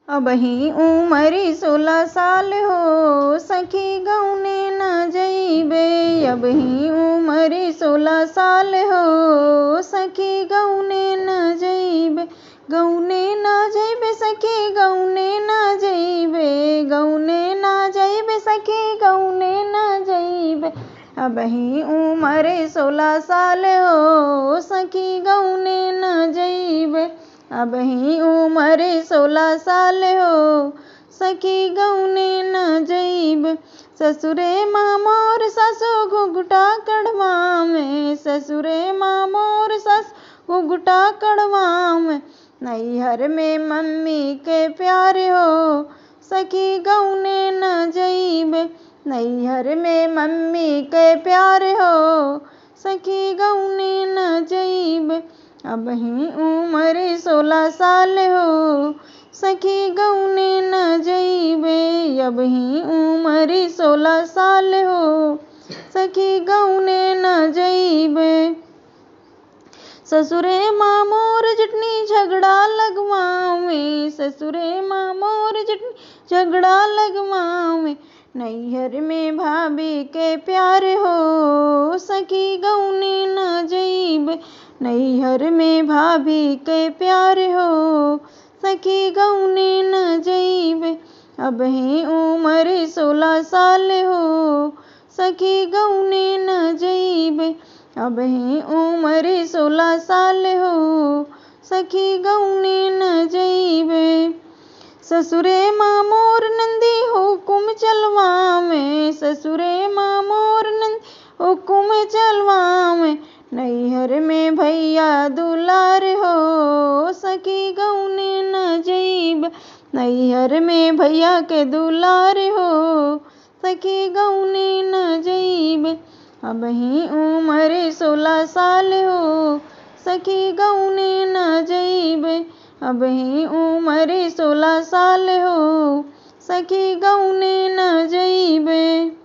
अबही उमरी 16 साल हो, सखी गौने न जइबे। अबही उमरी 16 साल हो, सखी गौने न जइबे। गौने न जइबे सखी गौने न जइबे, गौने न जइबे सखी गौने न जइबे। अबही उमरे 16 साल हो, सखी गौने न जइबे। अबही उमरे 16 साल हो, सखी गौने न जइबे। ससुरे माँ मोर सासु घुघुटा कढ़वावे, ससुरे माँ मोर सासु घुघुटा कढ़वावे। नैहर में मम्मी के प्यार हो, सखी गौने न जइबे। नैहर में मम्मी के प्यार हो, सखी गौने न जइबे। अबही उमरे 16 साल हो, सखी गौने न जइबे। अबही उमरे 16 साल हो, सखी गौने न जइबे। ससुरे माँ मोर जटनी झगड़ा लगवावे, ससुरे माँ मोर जटनी झगड़ा लगवावे। नैहर में भाभी के प्यार हो, सखी गौने न जइबे। नैहर में भाभी के प्यार हो, सखी गौने न जइबे। अबही उमरे 16 साल हो, सखी गौने न जइबे। अबही उमरे 16 साल हो, सखी गौने न जइबे। ससुरे माँ मोर नंदी हुकुम चलवावे, ससुरे माँ मोर नंदी हुकुम चलवावे। नैहर में भैया दुलार हो, सखी गौने न जइबे। नैहर में भैया के दुलार हो, सखी गौने न जइबे। अबही उमरे 16 साल हो, सखी गौने न जइबे। अबही उमरे 16 साल हो, सखी गौने न जइबे।